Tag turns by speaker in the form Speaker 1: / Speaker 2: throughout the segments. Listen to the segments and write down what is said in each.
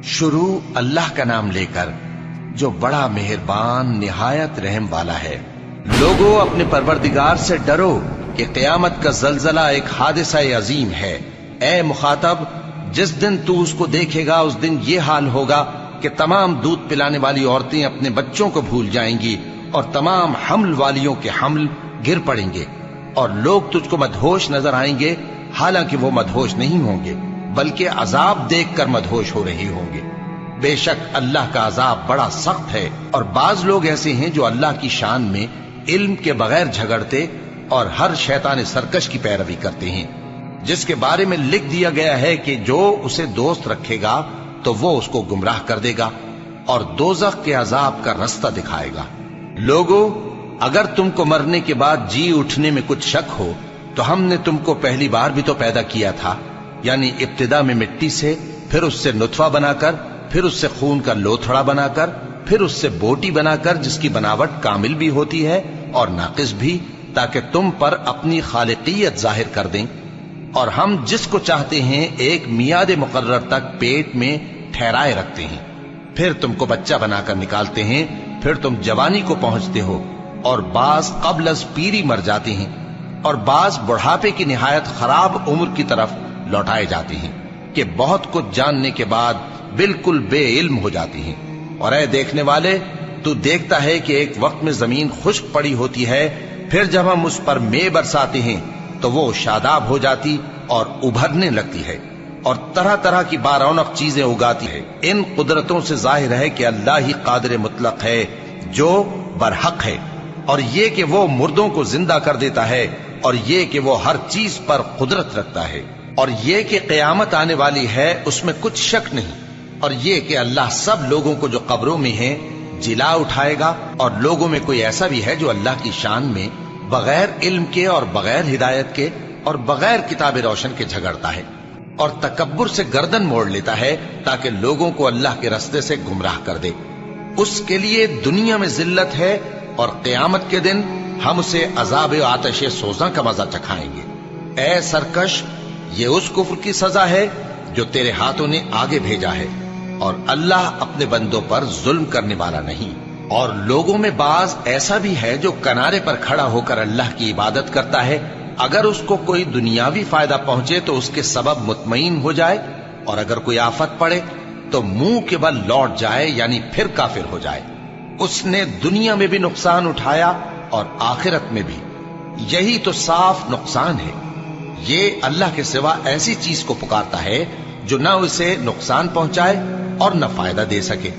Speaker 1: शुरू अल्लाह का नाम लेकर जो बड़ा मेहरबान निहायत रहम वाला है। लोगों, अपने परवरदिगार से डरो कि क़यामत का जलजला एक हादिसा अजीम है। ए मुखातब, जिस दिन तू उसको देखेगा उस दिन ये हाल होगा कि तमाम दूध पिलाने वाली औरतें अपने बच्चों को भूल जाएंगी और तमाम हमल वालियों के हमल गिर पड़ेंगे और लोग तुझको मदहोश नजर आएंगे, हालांकि वो मदहोश नहीं होंगे बल्कि अजाब देखकर मदहोश हो रहे होंगे। बेशक अल्लाह का अजाब बड़ा सख्त है। और बाज लोग ऐसे हैं जो अल्लाह की शान में इल्म के बगैर झगड़ते और हर शैतान सरकश की पैरवी करते हैं, जिसके बारे में लिख दिया गया है कि जो उसे दोस्त रखेगा तो वो उसको गुमराह कर देगा और दोजख के अजाब का रास्ता दिखाएगा। लोगों, अगर तुमको मरने के बाद जी उठने में कुछ शक हो तो हमने तुमको पहली बार भी तो पैदा किया था, यानी इब्तिदा में मिट्टी से, फिर उससे नुतफा बनाकर, फिर उससे खून का लोथड़ा बनाकर, फिर उससे बोटी बनाकर जिसकी बनावट कामिल भी होती है और नाकिस भी, ताकि तुम पर अपनी खालिकियत जाहिर कर दें। और हम जिसको चाहते हैं एक मियाद मुकर्रर तक पेट में ठहराए रखते हैं, फिर तुमको बच्चा बनाकर निकालते हैं, फिर तुम जवानी को पहुंचते हो और बाज कब्ल अज पीरी मर जाते हैं और बाज बुढ़ापे की निहायत खराब उम्र की तरफ लौटाए जाते हैं कि बहुत कुछ जानने के बाद बिल्कुल बेइल्म हो जाती हैं। और ऐ देखने वाले, तू देखता है कि एक वक्त में जमीन खुश्क पड़ी होती है, फिर जब हम उस पर मे बरसाते हैं तो वो शादाब हो जाती और उभरने लगती है और तरह तरह की बारौनक चीजें उगाती है। इन कुदरतों से जाहिर है कि अल्लाह ही कादिर मुतलक है जो बरहक है, और ये कि वो मुर्दों को जिंदा कर देता है, और ये कि वो हर चीज पर कुदरत रखता है, और ये कि क़यामत आने वाली है उसमें कुछ शक नहीं, और ये कि अल्लाह सब लोगों को जो कब्रों में हैं जिला उठाएगा। और लोगों में कोई ऐसा भी है जो अल्लाह की शान में बगैर इल्म के और बगैर हिदायत के और बगैर किताब रोशन के झगड़ता है और तकब्बुर से गर्दन मोड़ लेता है ताकि लोगों को अल्लाह के रास्ते से गुमराह कर दे। उसके लिए दुनिया में जिल्लत है और क़यामत के दिन हम उसे अजाब आतिश सोज़ा का मजा चखाएंगे। ए सरकश, ये उस कुफ्र की सजा है जो तेरे हाथों ने आगे भेजा है, और अल्लाह अपने बंदों पर जुल्म करने वाला नहीं। और लोगों में बाज ऐसा भी है जो किनारे पर खड़ा होकर अल्लाह की इबादत करता है, अगर उसको कोई दुनियावी फायदा पहुंचे तो उसके सबब मुतमईन हो जाए, और अगर कोई आफत पड़े तो मुंह के बल लौट जाए, यानी फिर काफिर हो जाए। उसने दुनिया में भी नुकसान उठाया और आखिरत में भी। यही तो साफ नुकसान है। ये अल्लाह के सिवा ऐसी चीज को पुकारता है जो न उसे नुकसान पहुंचाए और न फायदा दे सके।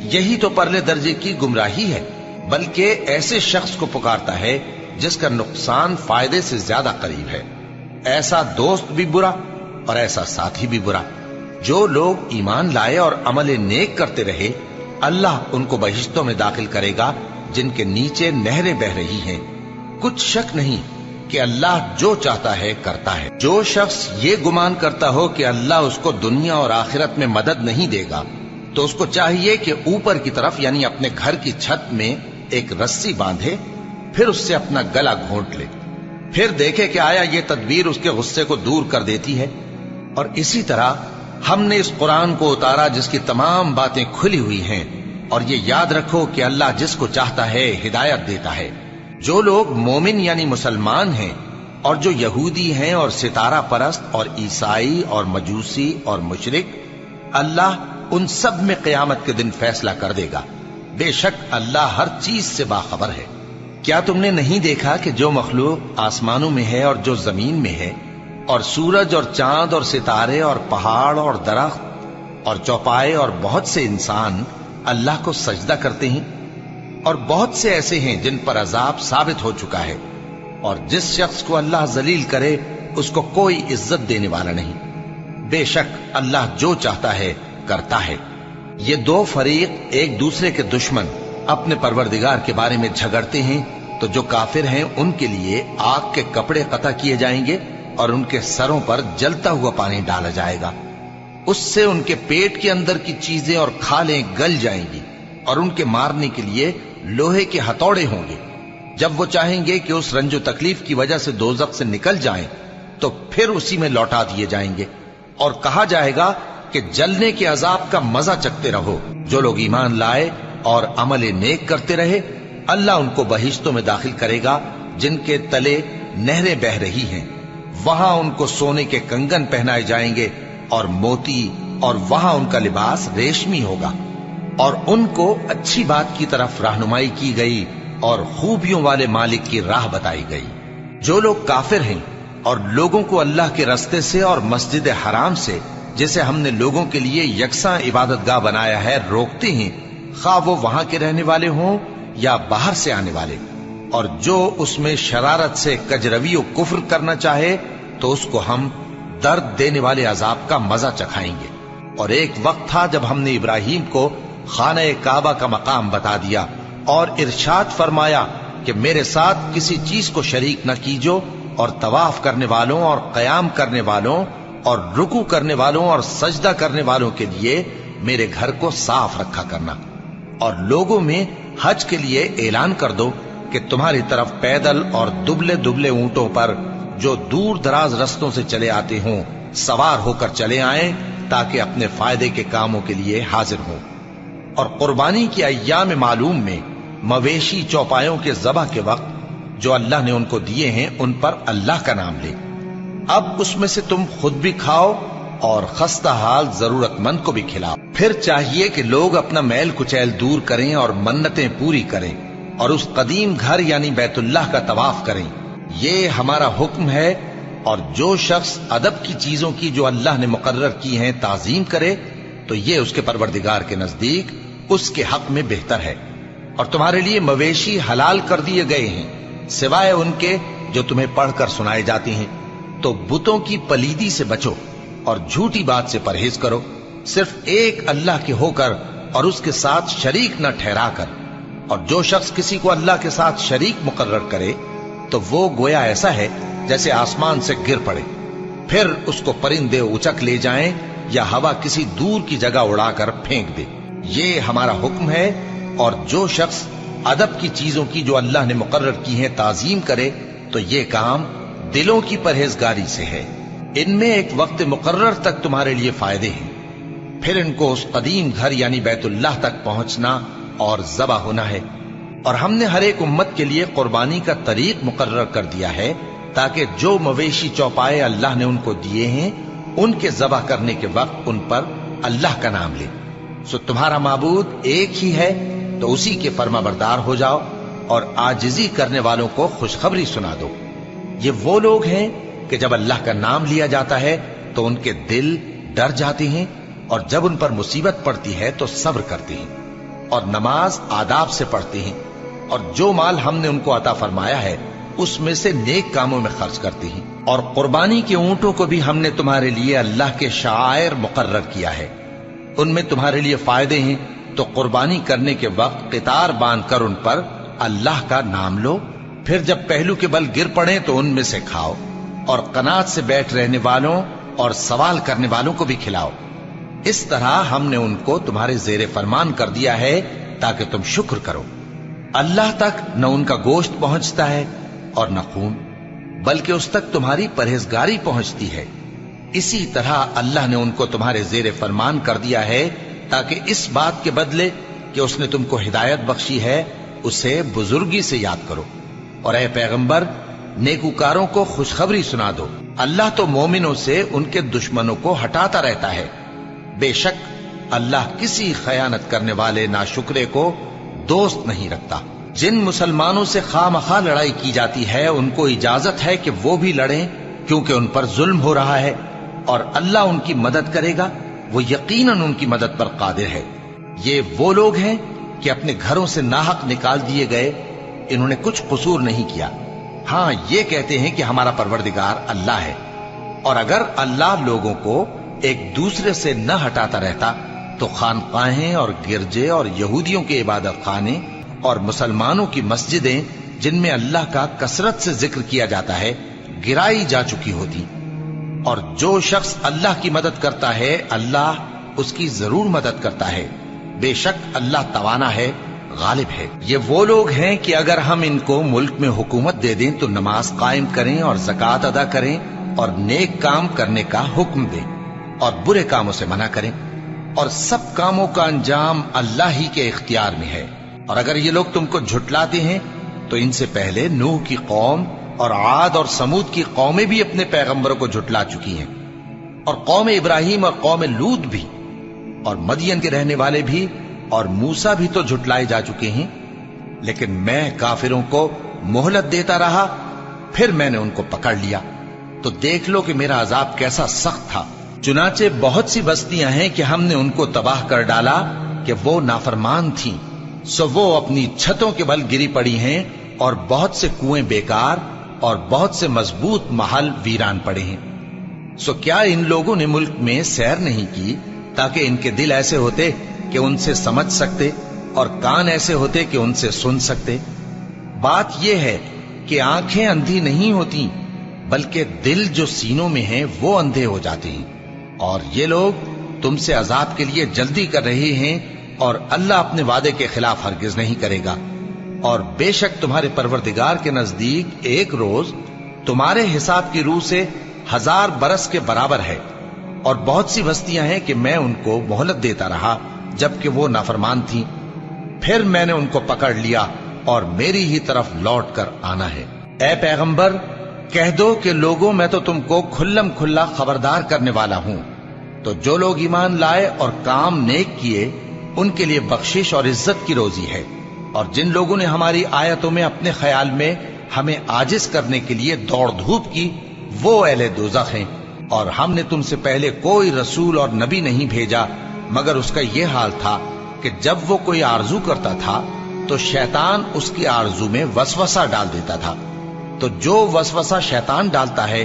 Speaker 1: यही तो परले दर्जे की गुमराही है। बल्कि ऐसे शख्स को पुकारता है जिसका नुकसान फायदे से ज्यादा करीब है। ऐसा दोस्त भी बुरा और ऐसा साथी भी बुरा। जो लोग ईमान लाए और अमल नेक करते रहे, अल्लाह उनको बहिश्तों में दाखिल करेगा जिनके नीचे नहरें बह रही हैं। कुछ शक नहीं कि अल्लाह जो चाहता है करता है। जो शख्स ये गुमान करता हो कि अल्लाह उसको दुनिया और आखिरत में मदद नहीं देगा, तो उसको चाहिए कि ऊपर की तरफ यानी अपने घर की छत में एक रस्सी बांधे, फिर उससे अपना गला घोंट ले, फिर देखे कि आया ये तदबीर उसके गुस्से को दूर कर देती है। और इसी तरह हमने इस कुरान को उतारा जिसकी तमाम बातें खुली हुई हैं। और ये याद रखो कि अल्लाह जिसको चाहता है हिदायत देता है। जो लोग मोमिन यानी मुसलमान हैं और जो यहूदी हैं और सितारा परस्त और ईसाई और मजूसी और मुशरिक, अल्लाह उन सब में क़यामत के दिन फैसला कर देगा। बेशक अल्लाह हर चीज से बाखबर है। क्या तुमने नहीं देखा कि जो मखलूक आसमानों में है और जो जमीन में है, और सूरज और चांद और सितारे और पहाड़ और दरख्त और चौपाए और बहुत से इंसान अल्लाह को सजदा करते हैं, और बहुत से ऐसे हैं जिन पर अजाब साबित हो चुका है। और जिस शख्स को अल्लाह जलील करे उसको कोई इज्जत देने वाला नहीं। बेशक अल्लाह जो चाहता है करता है। ये दो फरीक एक दूसरे के दुश्मन अपने परवरदिगार के बारे में झगड़ते हैं, तो जो काफिर हैं उनके लिए आग के कपड़े कता किए जाएंगे और उनके सरों पर जलता हुआ पानी डाला जाएगा। उससे उनके पेट के अंदर की चीजें और खालें गल जाएंगी, और उनके मारने के लिए लोहे के हथौड़े होंगे। जब वो चाहेंगे कि उस रंजो तकलीफ की वजह से दोज़ख से निकल जाएं, तो फिर उसी में लौटा दिए जाएंगे और कहा जाएगा کہ جلنے کے عذاب کا مزہ چکھتے رہو۔ جو لوگ ایمان لائے اور عمل نیک کرتے رہے، اللہ ان کو بہشتوں میں داخل کرے گا جن کے تلے نہریں بہ رہی ہیں، وہاں ان کو سونے کے کنگن پہنائے جائیں گے اور موتی، اور وہاں ان کا لباس ریشمی ہوگا، اور ان کو اچھی بات کی طرف رہنمائی کی گئی اور خوبیوں والے مالک کی راہ بتائی گئی۔ جو لوگ کافر ہیں اور لوگوں کو اللہ کے رستے سے اور مسجد حرام سے، جسے ہم نے لوگوں کے لیے یکساں عبادت گاہ بنایا ہے، روکتے ہیں، خواہ وہ وہاں کے رہنے والے ہوں یا باہر سے آنے والے، اور جو اس میں شرارت سے کجروی و کفر کرنا چاہے تو اس کو ہم درد دینے والے عذاب کا مزہ چکھائیں گے۔ اور ایک وقت تھا جب ہم نے ابراہیم کو خانہ کعبہ کا مقام بتا دیا اور ارشاد فرمایا کہ میرے ساتھ کسی چیز کو شریک نہ کیجو، اور طواف کرنے والوں اور قیام کرنے والوں اور رکوع کرنے والوں اور سجدہ کرنے والوں کے لیے میرے گھر کو صاف رکھا کرنا، اور لوگوں میں حج کے لیے اعلان کر دو کہ تمہاری طرف پیدل اور دبلے دبلے اونٹوں پر جو دور دراز رستوں سے چلے آتے ہوں سوار ہو کر چلے آئیں، تاکہ اپنے فائدے کے کاموں کے لیے حاضر ہوں۔ اور قربانی کی ایام معلوم میں مویشی چوپایوں کے ذبح کے وقت جو اللہ نے ان کو دیے ہیں ان پر اللہ کا نام لے۔ اب اس میں سے تم خود بھی کھاؤ اور خستہ حال ضرورت مند کو بھی کھلاؤ۔ پھر چاہیے کہ لوگ اپنا میل کچیل دور کریں اور منتیں پوری کریں اور اس قدیم گھر یعنی بیت اللہ کا طواف کریں، یہ ہمارا حکم ہے۔ اور جو شخص ادب کی چیزوں کی جو اللہ نے مقرر کی ہیں تعظیم کرے تو یہ اس کے پروردگار کے نزدیک اس کے حق میں بہتر ہے۔ اور تمہارے لیے مویشی حلال کر دیے گئے ہیں سوائے ان کے جو تمہیں پڑھ کر سنائے جاتے ہیں، تو بتوں کی پلیدی سے بچو اور جھوٹی بات سے پرہیز کرو، صرف ایک اللہ کے ہو کر اور اس کے ساتھ شریک نہ ٹھہرا کر۔ اور جو شخص کسی کو اللہ کے ساتھ شریک مقرر کرے تو وہ گویا ایسا ہے جیسے آسمان سے گر پڑے، پھر اس کو پرندے اچک لے جائیں یا ہوا کسی دور کی جگہ اڑا کر پھینک دے۔ یہ ہمارا حکم ہے۔ اور جو شخص ادب کی چیزوں کی جو اللہ نے مقرر کی ہیں تعظیم کرے تو یہ کام دلوں کی پرہیزگاری سے ہے۔ ان میں ایک وقت مقرر تک تمہارے لیے فائدے ہیں، پھر ان کو اس قدیم گھر یعنی بیت اللہ تک پہنچنا اور ذبح ہونا ہے۔ اور ہم نے ہر ایک امت کے لیے قربانی کا طریق مقرر کر دیا ہے تاکہ جو مویشی چوپائے اللہ نے ان کو دیے ہیں ان کے ذبح کرنے کے وقت ان پر اللہ کا نام لے۔ سو تمہارا معبود ایک ہی ہے، تو اسی کے فرما بردار ہو جاؤ اور عاجزی کرنے والوں کو خوشخبری سنا دو۔ یہ وہ لوگ ہیں کہ جب اللہ کا نام لیا جاتا ہے تو ان کے دل ڈر جاتے ہیں، اور جب ان پر مصیبت پڑتی ہے تو صبر کرتے ہیں اور نماز آداب سے پڑھتے ہیں، اور جو مال ہم نے ان کو عطا فرمایا ہے اس میں سے نیک کاموں میں خرچ کرتے ہیں۔ اور قربانی کے اونٹوں کو بھی ہم نے تمہارے لیے اللہ کے شعائر مقرر کیا ہے، ان میں تمہارے لیے فائدے ہیں، تو قربانی کرنے کے وقت قطار باندھ کر ان پر اللہ کا نام لو، پھر جب پہلو کے بل گر پڑیں تو ان میں سے کھاؤ، اور قناعت سے بیٹھ رہنے والوں اور سوال کرنے والوں کو بھی کھلاؤ۔ اس طرح ہم نے ان کو تمہارے زیر فرمان کر دیا ہے تاکہ تم شکر کرو۔ اللہ تک نہ ان کا گوشت پہنچتا ہے اور نہ خون، بلکہ اس تک تمہاری پرہیزگاری پہنچتی ہے۔ اسی طرح اللہ نے ان کو تمہارے زیر فرمان کر دیا ہے تاکہ اس بات کے بدلے کہ اس نے تم کو ہدایت بخشی ہے اسے بزرگی سے یاد کرو۔ اور اے پیغمبر، نیکوکاروں کو خوشخبری سنا دو، اللہ تو مومنوں سے ان کے دشمنوں کو ہٹاتا رہتا ہے۔ بے شک اللہ کسی خیانت کرنے والے ناشکرے کو دوست نہیں رکھتا۔ جن مسلمانوں سے خواہ مخواہ لڑائی کی جاتی ہے ان کو اجازت ہے کہ وہ بھی لڑیں، کیونکہ ان پر ظلم ہو رہا ہے، اور اللہ ان کی مدد کرے گا، وہ یقیناً ان کی مدد پر قادر ہے۔ یہ وہ لوگ ہیں کہ اپنے گھروں سے ناحق نکال دیے گئے، انہوں نے کچھ قصور نہیں کیا، ہاں یہ کہتے ہیں کہ ہمارا پروردگار اللہ ہے۔ اور اگر اللہ لوگوں کو ایک دوسرے سے نہ ہٹاتا رہتا تو خانقاہیں اور گرجے اور یہودیوں کے عبادت خانے اور مسلمانوں کی مسجدیں جن میں اللہ کا کثرت سے ذکر کیا جاتا ہے گرائی جا چکی ہوتی۔ اور جو شخص اللہ کی مدد کرتا ہے اللہ اس کی ضرور مدد کرتا ہے، بے شک اللہ توانا ہے، غالب ہے۔ یہ وہ لوگ ہیں کہ اگر ہم ان کو ملک میں حکومت دے دیں تو نماز قائم کریں اور زکوٰۃ ادا کریں اور نیک کام کرنے کا حکم دیں، और बुरे कामों से मना करें, और सब कामों का अंजाम अल्लाह ही के इख्तियार में है। और अगर ये लोग तुमको झुटलाते हैं तो इनसे पहले नूह की कौम और आद और समूद की कौमें भी अपने पैगंबरों को झुटला चुकी हैं, और कौम इब्राहिम और कौम लूत भी, और मदियन के रहने वाले भी और मूसा भी तो झुटलाए जा चुके हैं। लेकिन मैं काफिरों को मोहलत देता रहा, फिर मैंने उनको पकड़ लिया। तो देख लो कि मेरा अजाब कैसा सख्त था। चुनाचे बहुत सी बस्तियां हैं कि हमने उनको तबाह कर डाला कि वो नाफरमान थीं, सो वो अपनी छतों के बल गिरी पड़ी हैं, और बहुत से कुएं बेकार और बहुत से मजबूत महल वीरान पड़े हैं। सो क्या इन लोगों ने मुल्क में सैर नहीं की, ताकि इनके दिल ऐसे होते कि उनसे समझ सकते और कान ऐसे होते कि उनसे सुन सकते? बात यह है कि आंखें अंधी नहीं होती, बल्कि दिल जो सीनों में है वो अंधे हो जाते हैं। और ये लोग तुमसे अजाब के लिए जल्दी कर रहे हैं, और अल्लाह अपने वादे के खिलाफ हरगिज नहीं करेगा। और बेशक तुम्हारे परवरदिगार के नजदीक एक रोज तुम्हारे हिसाब की रूह से 1000 बरस के बराबर है। और बहुत सी बस्तियां हैं कि मैं उनको मोहलत देता रहा जबकि वो नाफरमान थीं, फिर मैंने उनको पकड़ लिया और मेरी ही तरफ लौट कर आना है। ए पैगंबर, कह दो कि लोगों, मैं तो तुमको खुल्लम खुल्ला खबरदार करने वाला हूं। तो जो लोग ईमान लाए और काम नेक किए, उनके लिए बख्शिश और इज्जत की रोजी है। और जिन लोगों ने हमारी आयतों में अपने ख्याल में हमें आजिज करने के लिए दौड़ धूप की, वो अहले दोज़ख हैं। और हमने तुमसे पहले कोई रसूल और नबी नहीं भेजा, मगर उसका यह हाल था कि जब वो कोई आरजू करता था तो शैतान उसकी आरजू में वसवसा डाल देता था। तो जो वसवसा शैतान डालता है,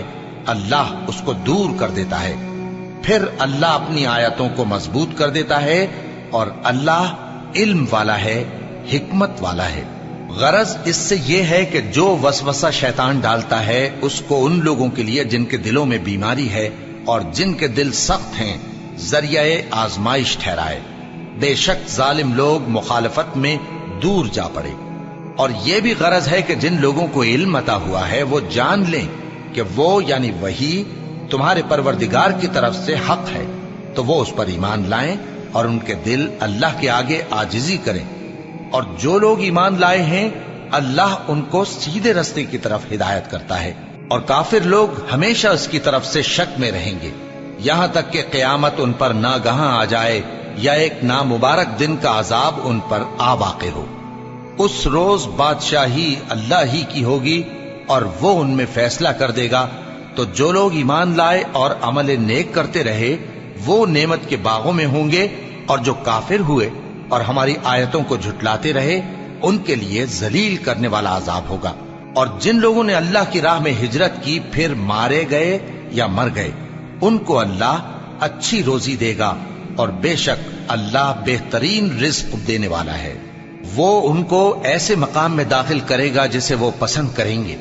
Speaker 1: अल्लाह उसको दूर कर देता है। फिर अल्लाह अपनी आयतों को मजबूत कर देता है, और अल्लाह इल्म वाला है, हिकमत वाला है। गरज इससे यह है कि जो वसवसा शैतान डालता है, उसको उन लोगों के लिए जिनके दिलों में बीमारी है और जिनके दिल सख्त हैं, जरिए आजमाइश ठहराए। बेशक जालिम लोग मुखालफत में दूर जा पड़े। और यह भी गरज है कि जिन लोगों को इल्म अता हुआ है, वो जान लें कि वो यानी वही तुम्हारे परवरदिगार की तरफ से हक है, तो वो उस पर ईमान लाएं और उनके दिल अल्लाह के आगे आजिजी करें। और जो लोग ईमान लाए हैं, अल्लाह उनको सीधे रास्ते की तरफ हिदायत करता है। और काफिर लोग हमेशा उसकी तरफ से शक में रहेंगे, यहां तक कि क़यामत उन पर नागहां आ जाए या एक नामुबारक दिन का अजाब उन पर आ वाक़े हो। उस रोज बादशाही अल्लाह ही की होगी, और वो उनमें फैसला कर देगा। तो जो लोग ईमान लाए और अमल नेक करते रहे, वो नेमत के बागों में होंगे, और जो काफिर हुए और हमारी आयतों को झुटलाते रहे, उनके लिए जलील करने वाला अजाब होगा। और जिन लोगों ने अल्लाह की राह में हिजरत की, फिर मारे गए या मर गए, उनको अल्लाह अच्छी रोजी देगा, और बेशक अल्लाह बेहतरीन रिज्क देने वाला है। वो उनको ऐसे मकाम में दाखिल करेगा जिसे वो पसंद करेंगे,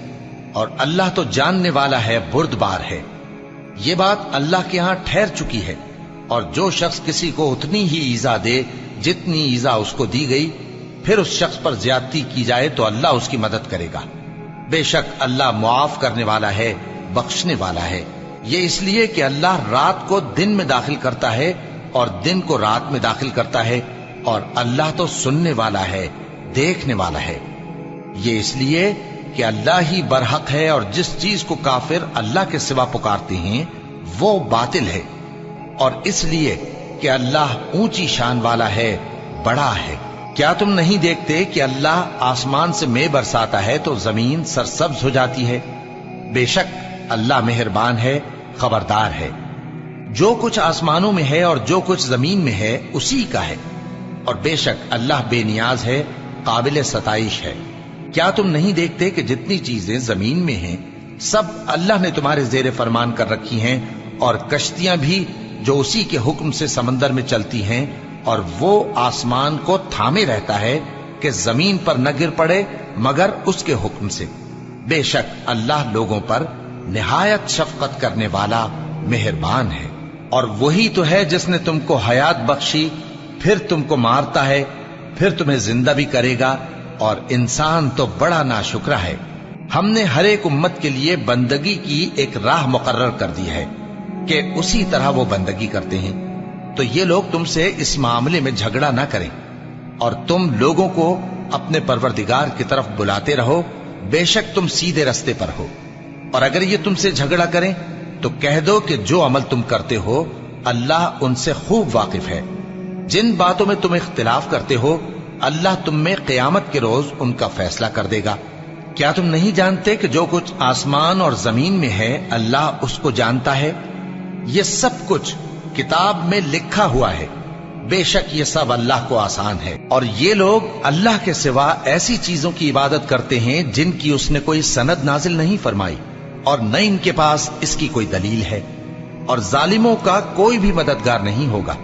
Speaker 1: और अल्लाह तो जानने वाला है, बुर्दबार है। ये बात अल्लाह के यहां ठहर चुकी है। और जो शख्स किसी को उतनी ही ईजा दे जितनी ईजा उसको दी गई, फिर उस शख्स पर ज्यादती की जाए तो अल्लाह उसकी मदद करेगा। बेशक अल्लाह मुआफ करने वाला है, बख्शने वाला है। ये इसलिए कि अल्लाह रात को दिन में दाखिल करता है और दिन को रात में दाखिल करता है, और अल्लाह तो सुनने वाला है, देखने वाला है। ये इसलिए कि अल्लाह ही बरहक है, और जिस चीज को काफिर अल्लाह के सिवा पुकारते हैं वो बातिल है। और इसलिए कि अल्लाह ऊंची शान वाला है, बड़ा है। क्या तुम नहीं देखते कि अल्लाह आसमान से मेघ बरसाता है तो जमीन सरसब्ज हो जाती है? बेशक अल्लाह मेहरबान है, खबरदार है। जो कुछ आसमानों में है और जो कुछ जमीन में है उसी का है, और बेशक अल्लाह बेनियाज है, काबिल सताइश है। क्या तुम नहीं देखते कि जितनी चीजें जमीन में हैं, सब अल्लाह ने तुम्हारे जेर फरमान कर रखी हैं, और कश्तियां भी जो उसी के हुक्म से समंदर में चलती हैं, और वो आसमान को थामे रहता है कि जमीन पर न गिर पड़े मगर उसके हुक्म से। बेशक अल्लाह लोगों पर निहायत शफकत करने वाला, मेहरबान है। और वही तो है जिसने तुमको हयात बख्शी, फिर तुमको मारता है, फिर तुम्हें जिंदा भी करेगा, और इंसान तो बड़ा नाशुक्रा है। हमने हर एक उम्मत के लिए बंदगी की एक राह मुकर्रर कर दी है, کہ اسی طرح وہ بندگی کرتے ہیں، تو یہ لوگ تم سے اس معاملے میں جھگڑا نہ کریں، اور تم لوگوں کو اپنے پروردگار کی طرف بلاتے رہو، بے شک تم سیدھے رستے پر ہو۔ اور اگر یہ تم سے جھگڑا کریں تو کہہ دو کہ جو عمل تم کرتے ہو اللہ ان سے خوب واقف ہے۔ جن باتوں میں تم اختلاف کرتے ہو اللہ تم میں قیامت کے روز ان کا فیصلہ کر دے گا۔ کیا تم نہیں جانتے کہ جو کچھ آسمان اور زمین میں ہے اللہ اس کو جانتا ہے؟ یہ سب کچھ کتاب میں لکھا ہوا ہے، بے شک یہ سب اللہ کو آسان ہے۔ اور یہ لوگ اللہ کے سوا ایسی چیزوں کی عبادت کرتے ہیں جن کی اس نے کوئی سند نازل نہیں فرمائی، اور نہ ان کے پاس اس کی کوئی دلیل ہے، اور ظالموں کا کوئی بھی مددگار نہیں ہوگا۔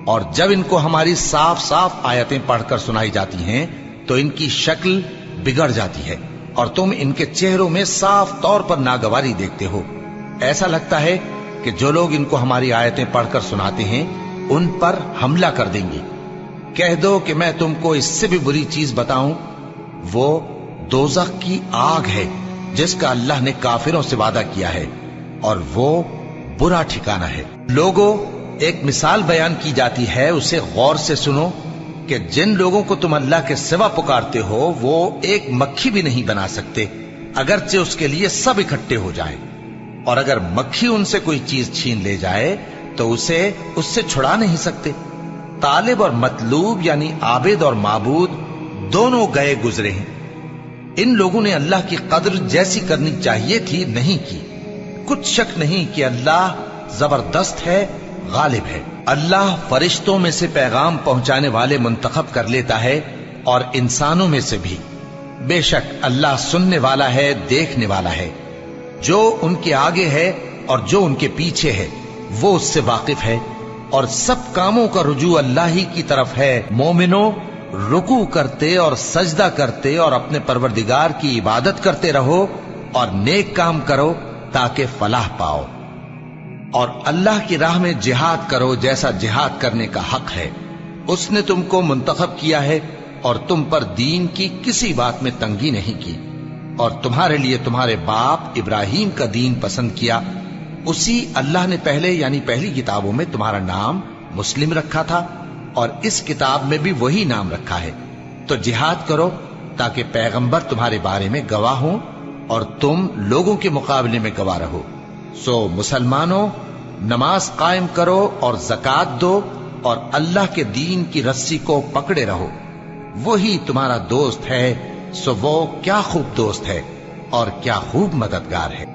Speaker 1: اور جب ان کو ہماری صاف صاف آیتیں پڑھ کر سنائی جاتی ہیں تو ان کی شکل بگڑ جاتی ہے، اور تم ان کے چہروں میں صاف طور پر ناگواری دیکھتے ہو۔ ایسا لگتا ہے کہ جو لوگ ان کو ہماری آیتیں پڑھ کر سناتے ہیں ان پر حملہ کر دیں گے۔ کہہ دو کہ میں تم کو اس سے بھی بری چیز بتاؤں، وہ دوزخ کی آگ ہے جس کا اللہ نے کافروں سے وعدہ کیا ہے، اور وہ برا ٹھکانہ ہے۔ لوگوں، ایک مثال بیان کی جاتی ہے، اسے غور سے سنو کہ جن لوگوں کو تم اللہ کے سوا پکارتے ہو وہ ایک مکھی بھی نہیں بنا سکتے اگرچہ اس کے لیے سب اکٹھے ہو جائیں، اور اگر مکھی ان سے کوئی چیز چھین لے جائے تو اسے اس سے چھڑا نہیں سکتے۔ طالب اور مطلوب یعنی عابد اور معبود دونوں گئے گزرے ہیں۔ ان لوگوں نے اللہ کی قدر جیسی کرنی چاہیے تھی نہیں کی۔ کچھ شک نہیں کہ اللہ زبردست ہے، غالب ہے۔ اللہ فرشتوں میں سے پیغام پہنچانے والے منتخب کر لیتا ہے اور انسانوں میں سے بھی۔ بے شک اللہ سننے والا ہے، دیکھنے والا ہے۔ جو ان کے آگے ہے اور جو ان کے پیچھے ہے وہ اس سے واقف ہے، اور سب کاموں کا رجوع اللہ ہی کی طرف ہے۔ مومنوں، رکوع کرتے اور سجدہ کرتے اور اپنے پروردگار کی عبادت کرتے رہو اور نیک کام کرو تاکہ فلاح پاؤ، اور اللہ کی راہ میں جہاد کرو جیسا جہاد کرنے کا حق ہے۔ اس نے تم کو منتخب کیا ہے اور تم پر دین کی کسی بات میں تنگی نہیں کی، اور تمہارے لیے تمہارے باپ ابراہیم کا دین پسند کیا۔ اسی اللہ نے پہلے یعنی پہلی کتابوں میں تمہارا نام مسلم رکھا تھا، اور اس کتاب میں بھی وہی نام رکھا ہے۔ تو جہاد کرو تاکہ پیغمبر تمہارے بارے میں گواہ ہوں اور تم لوگوں کے مقابلے میں گواہ رہو۔ سو مسلمانوں، نماز قائم کرو اور زکات دو اور اللہ کے دین کی رسی کو پکڑے رہو، وہی تمہارا دوست ہے۔ سو وہ کیا خوب دوست ہے اور کیا خوب مددگار ہے۔